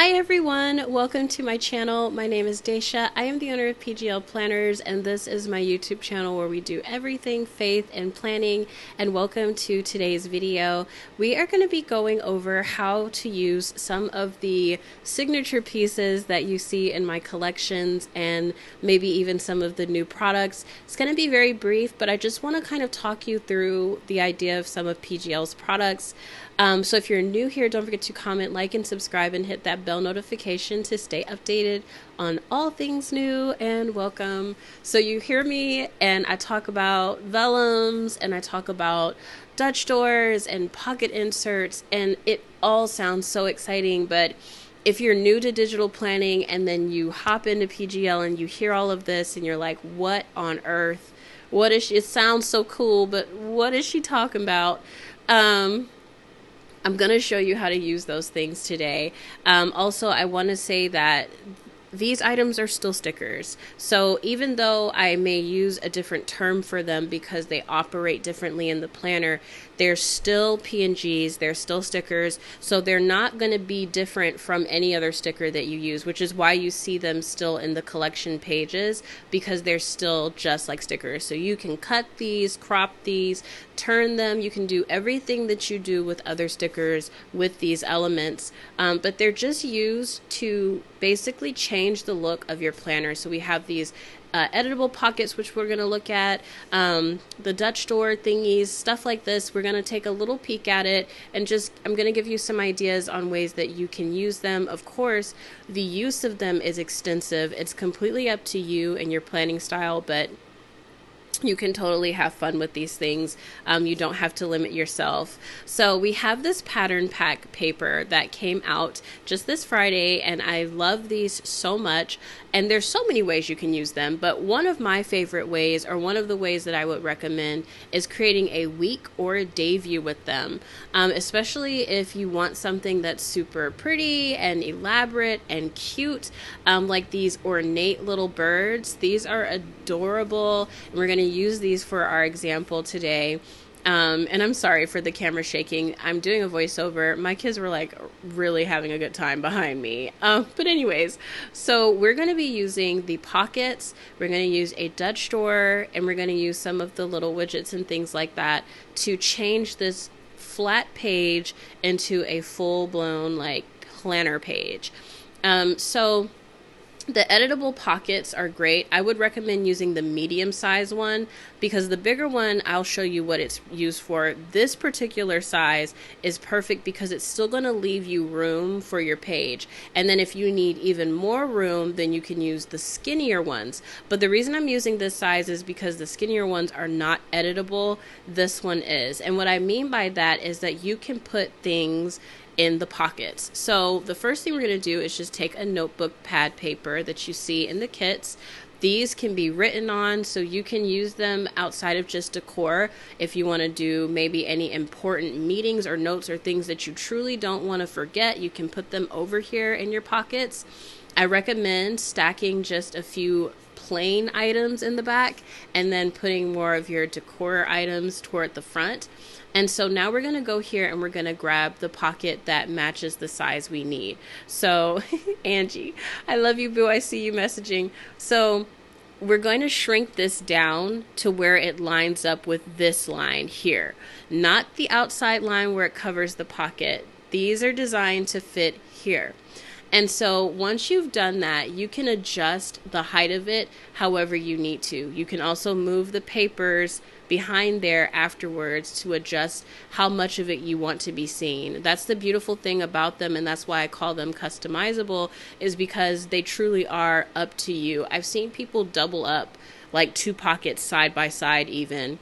Hi everyone, welcome to my channel. My name is Daisha. I am the owner of PGL Planners, and this is my YouTube channel where we do everything faith and planning. And welcome to today's video. We are going to be going over how to use some of the signature pieces that you see in my collections and maybe even some of the new products. It's going to be very brief, but I just want to kind of talk you through the idea of some of PGL's products. So if you're new here, don't forget to comment, like, and subscribe, and hit that bell notification to stay updated on all things new. And welcome. So you hear me and I talk about vellums and I talk about Dutch doors and pocket inserts, and it all sounds so exciting. But if you're new to digital planning and then you hop into PGL and you hear all of this and you're like, what on earth? What is she? It sounds so cool, but what is she talking about? I'm going to show you how to use those things today. Also, I want to say that these items are still stickers. So even though I may use a different term for them because they operate differently in the planner, they're still PNGs, they're still stickers. So they're not going to be different from any other sticker that you use, which is why you see them still in the collection pages, because they're still just like stickers. So you can cut these, crop these, turn them. You can do everything that you do with other stickers with these elements, but they're just used to basically change the look of your planner. So we have these editable pockets, which we're going to look at, the Dutch door thingies, stuff like this. We're going to take a little peek at it and I'm going to give you some ideas on ways that you can use them. Of course, the use of them is extensive. It's completely up to you and your planning style, but you can totally have fun with these things. You don't have to limit yourself. So we have this pattern pack paper that came out just this Friday, and I love these so much. And there's so many ways you can use them, but one of my favorite ways, or one of the ways that I would recommend, is creating a week or a day view with them, especially if you want something that's super pretty and elaborate and cute, like these ornate little birds. These are adorable, and we're going to use these for our example today. And I'm sorry for the camera shaking. I'm doing a voiceover. My kids were like really having a good time behind me. But anyways, so we're going to be using the pockets. We're going to use a Dutch door, and we're going to use some of the little widgets and things like that to change this flat page into a full-blown like planner page. So the editable pockets are great. I would recommend using the medium size one, because the bigger one, I'll show you what it's used for. This particular size is perfect because it's still going to leave you room for your page. And then if you need even more room, then you can use the skinnier ones. But the reason I'm using this size is because the skinnier ones are not editable. This one is. And what I mean by that is that you can put things in the pockets. So the first thing we're going to do is just take a notebook pad paper that you see in the kits. These can be written on, so you can use them outside of just decor. If you want to do maybe any important meetings or notes or things that you truly don't want to forget, you can put them over here in your pockets. I recommend stacking just a few plain items in the back and then putting more of your decor items toward the front. And so now we're going to go here and we're going to grab the pocket that matches the size we need. So Angie, I love you, boo. I see you messaging. So we're going to shrink this down to where it lines up with this line here, not the outside line where it covers the pocket. These are designed to fit here. And so once you've done that, you can adjust the height of it however you need to. You can also move the papers behind there afterwards to adjust how much of it you want to be seen. That's the beautiful thing about them, and that's why I call them customizable, is because they truly are up to you. I've seen people double up like two pockets side by side even.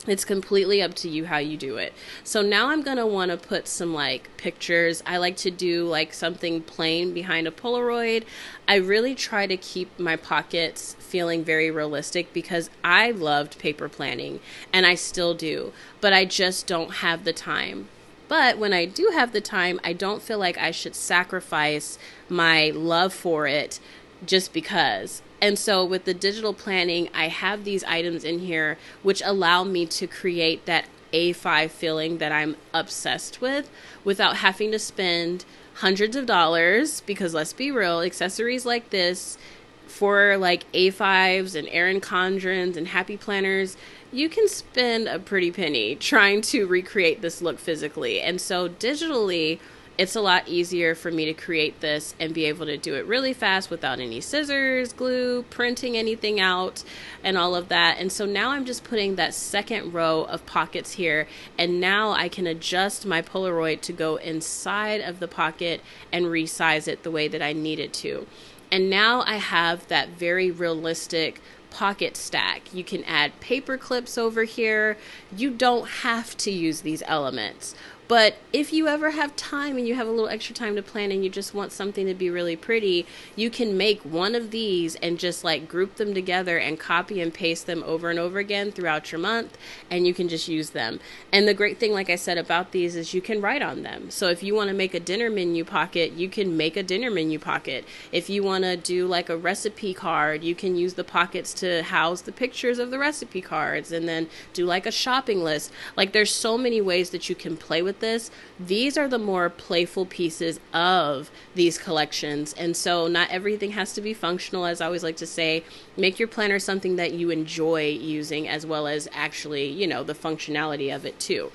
It's completely up to you how you do it. So now I'm going to want to put some like pictures. I like to do like something plain behind a Polaroid. I really try to keep my pockets feeling very realistic because I loved paper planning and I still do, but I just don't have the time. But when I do have the time, I don't feel like I should sacrifice my love for it just because. And so with the digital planning, I have these items in here which allow me to create that A5 feeling that I'm obsessed with without having to spend hundreds of dollars, because let's be real, accessories like this for like A5s and Erin Condrens and happy planners, you can spend a pretty penny trying to recreate this look physically. And so digitally, it's a lot easier for me to create this and be able to do it really fast without any scissors, glue, printing anything out, and all of that. And so now I'm just putting that second row of pockets here, and now I can adjust my Polaroid to go inside of the pocket and resize it the way that I need it to. And now I have that very realistic pocket stack. You can add paper clips over here. You don't have to use these elements. But if you ever have time and you have a little extra time to plan and you just want something to be really pretty, you can make one of these and just like group them together and copy and paste them over and over again throughout your month, and you can just use them. And the great thing, like I said, about these is you can write on them. So if you want to make a dinner menu pocket, you can make a dinner menu pocket. If you want to do like a recipe card, you can use the pockets to house the pictures of the recipe cards, and then do like a shopping list. Like there's so many ways that you can play with this. These are the more playful pieces of these collections, and so not everything has to be functional. As I always like to say, make your planner something that you enjoy using, as well as actually, you know, the functionality of it too.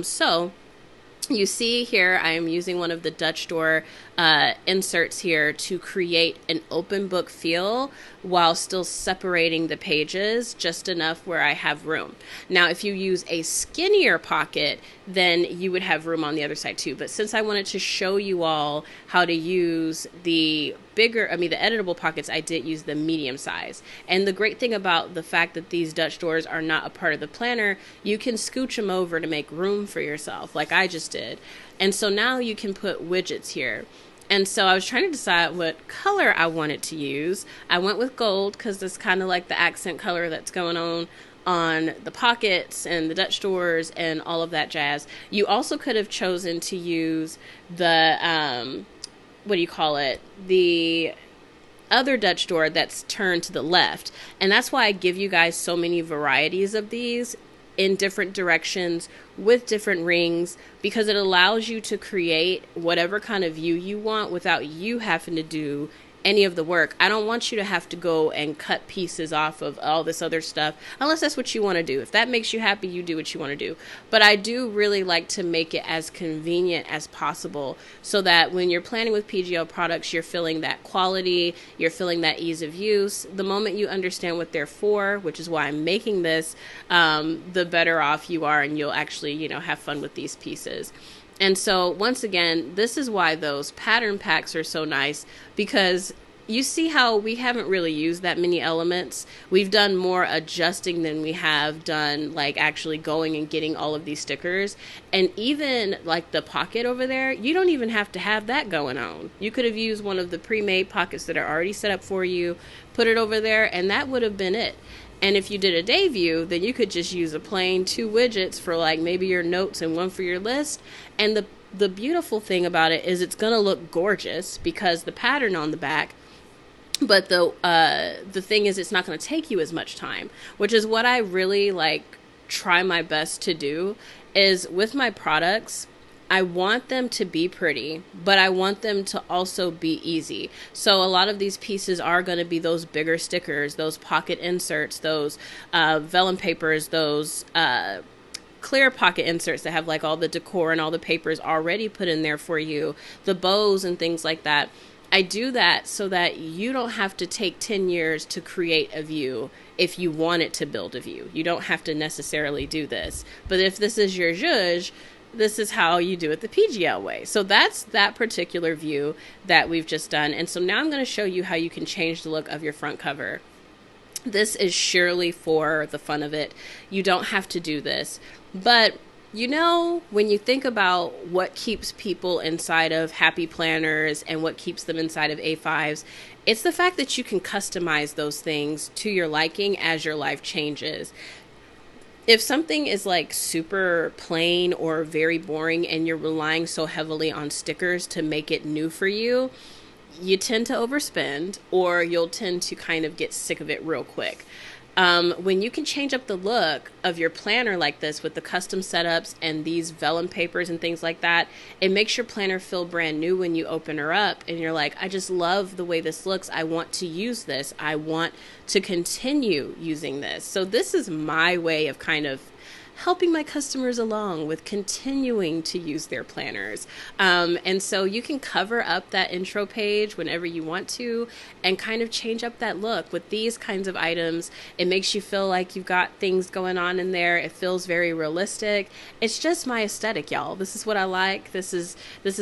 So you see here, I am using one of the Dutch door inserts here to create an open book feel while still separating the pages just enough where I have room. Now, if you use a skinnier pocket, then you would have room on the other side too. But since I wanted to show you all how to use the editable pockets, I did use the medium size. And the great thing about the fact that these Dutch doors are not a part of the planner, you can scooch them over to make room for yourself, like I just did. And so now you can put widgets here. And so I was trying to decide what color I wanted to use. I went with gold because it's kind of like the accent color that's going on the pockets and the Dutch doors and all of that jazz. You also could have chosen to use the, the other Dutch door that's turned to the left. And that's why I give you guys so many varieties of these in different directions with different rings, because it allows you to create whatever kind of view you want without you having to do any of the work. I don't want you to have to go and cut pieces off of all this other stuff, unless that's what you want to do. If that makes you happy, you do what you want to do. But I do really like to make it as convenient as possible, so that when you're planning with PGL products, you're feeling that quality, you're feeling that ease of use. The moment you understand what they're for, which is why I'm making this, the better off you are, and you'll actually, you know, have fun with these pieces. And so once again, this is why those pattern packs are so nice, because you see how we haven't really used that many elements. We've done more adjusting than we have done like actually going and getting all of these stickers. And even like the pocket over there, you don't even have to have that going on. You could have used one of the pre-made pockets that are already set up for you, put it over there, and that would have been it. And if you did a day view, then you could just use a plain 2 widgets for like maybe your notes and one for your list. And the beautiful thing about it is it's going to look gorgeous because the pattern on the back. But the thing is, it's not going to take you as much time, which is what I really like try my best to do. Is with my products, I want them to be pretty, but I want them to also be easy. So a lot of these pieces are going to be those bigger stickers, those pocket inserts, those vellum papers, those clear pocket inserts that have like all the decor and all the papers already put in there for you, the bows and things like that. I do that so that you don't have to take 10 years to create a view if you want it to build a view. You don't have to necessarily do this. But if this is your zhuzh, this is how you do it the PGL way. So that's that particular view that we've just done. And so now I'm going to show you how you can change the look of your front cover. This is surely for the fun of it. You don't have to do this. But you know, when you think about what keeps people inside of happy planners and what keeps them inside of A5s, it's the fact that you can customize those things to your liking as your life changes. If something is like super plain or very boring and you're relying so heavily on stickers to make it new for you, you tend to overspend, or you'll tend to kind of get sick of it real quick. When you can change up the look of your planner like this with the custom setups and these vellum papers and things like that, it makes your planner feel brand new when you open her up and you're like, I just love the way this looks. I want to use this. I want to continue using this. So this is my way of kind of helping my customers along with continuing to use their planners. And so you can cover up that intro page whenever you want to and kind of change up that look with these kinds of items. It makes you feel like you've got things going on in there. It feels very realistic. It's just my aesthetic, y'all. This is what I like. This is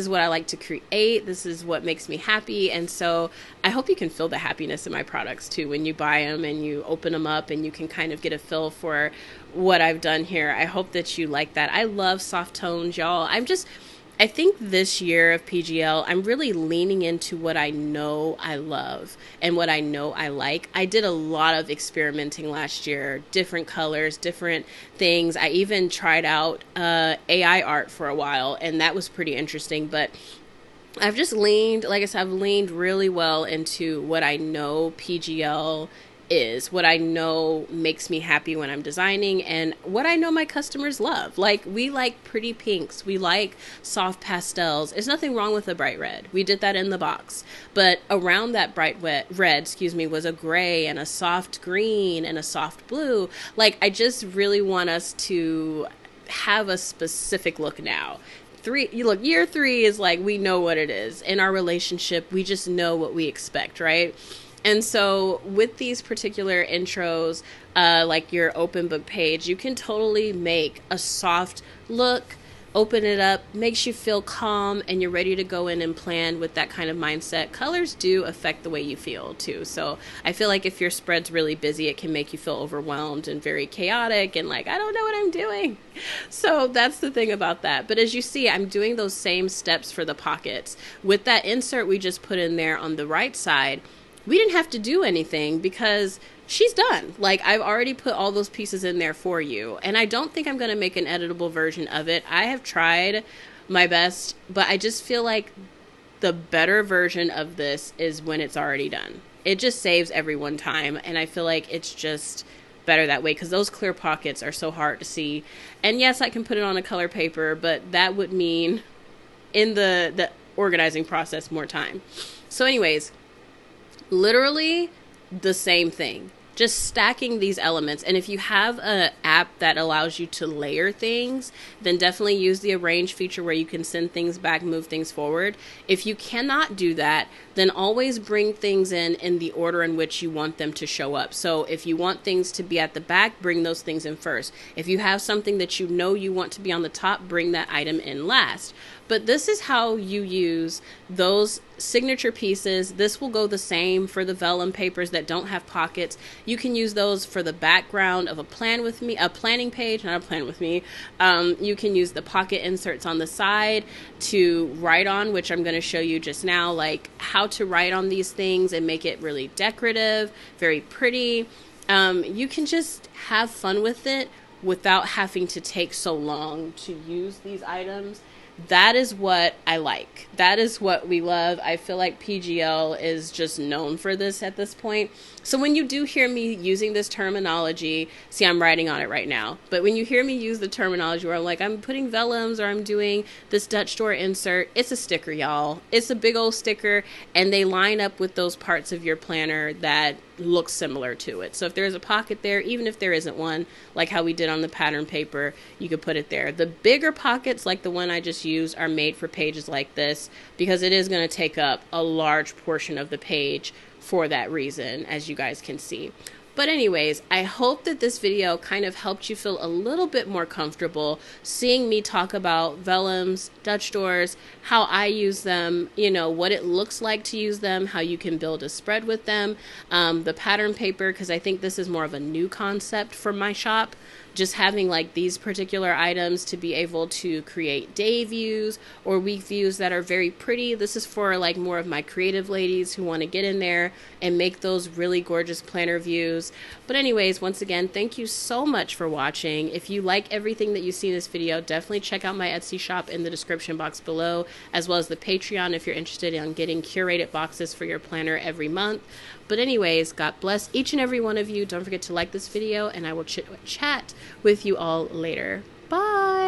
what I like to create. This is what makes me happy. And so I hope you can feel the happiness in my products too when you buy them and you open them up and you can kind of get a feel for what I've done here. I hope that you like that. I love soft tones, y'all. I think this year of PGL, I'm really leaning into what I know I love and what I know I like. I did a lot of experimenting last year, different colors, different things. I even tried out AI art for a while, and that was pretty interesting. But I've just leaned, like I said, I've leaned really well into what I know PGL is, what I know makes me happy when I'm designing, and what I know my customers love. Like, we like pretty pinks, we like soft pastels. There's nothing wrong with a bright red. We did that in the box, but around that bright red, was a gray and a soft green and a soft blue. Like, I just really want us to have a specific look now. Year 3 is like, we know what it is. In our relationship, we just know what we expect, right? And so with these particular intros, like your open book page, you can totally make a soft look, open it up, makes you feel calm, and you're ready to go in and plan with that kind of mindset. Colors do affect the way you feel too. So I feel like if your spread's really busy, it can make you feel overwhelmed and very chaotic and like, I don't know what I'm doing. So that's the thing about that. But as you see, I'm doing those same steps for the pockets. With that insert we just put in there on the right side, we didn't have to do anything because she's done. Like, I've already put all those pieces in there for you. And I don't think I'm going to make an editable version of it. I have tried my best, but I just feel like the better version of this is when it's already done. It just saves everyone time. And I feel like it's just better that way because those clear pockets are so hard to see. And yes, I can put it on a color paper, but that would mean in the organizing process more time. So anyways, literally the same thing, just stacking these elements. And if you have an app that allows you to layer things, then definitely use the arrange feature where you can send things back, move things forward. If you cannot do that, then always bring things in the order in which you want them to show up. So if you want things to be at the back, bring those things in first. If you have something that you know you want to be on the top, bring that item in last. But this is how you use those signature pieces. This will go the same for the vellum papers that don't have pockets. You can use those for the background of a planning page, not a plan with me. You can use the pocket inserts on the side to write on, which I'm going to show you just now, like how to write on these things and make it really decorative, very pretty. You can just have fun with it without having to take so long to use these items. That is what I like. That is what we love. I feel like PGL is just known for this at this point. So when you do hear me using this terminology, see, I'm writing on it right now, but when you hear me use the terminology where I'm like, I'm putting vellums or I'm doing this Dutch door insert, it's a sticker, y'all. It's a big old sticker, and they line up with those parts of your planner that look similar to it. So if there's a pocket there, even if there isn't one, like how we did on the pattern paper, you could put it there. The bigger pockets, like the one I just used, are made for pages like this because it is going to take up a large portion of the page for that reason, as you guys can see. But anyways, I hope that this video kind of helped you feel a little bit more comfortable seeing me talk about vellums, Dutch doors, how I use them, you know, what it looks like to use them, how you can build a spread with them, the pattern paper, because I think this is more of a new concept for my shop. just having like these particular items to be able to create day views or week views that are very pretty. This is for like more of my creative ladies who want to get in there and make those really gorgeous planner views. But anyways, once again, thank you so much for watching. If you like everything that you see in this video, definitely check out my Etsy shop in the description box below, as well as the Patreon if you're interested in getting curated boxes for your planner every month. But anyways, God bless each and every one of you. Don't forget to like this video, and I will chat with you all later. Bye!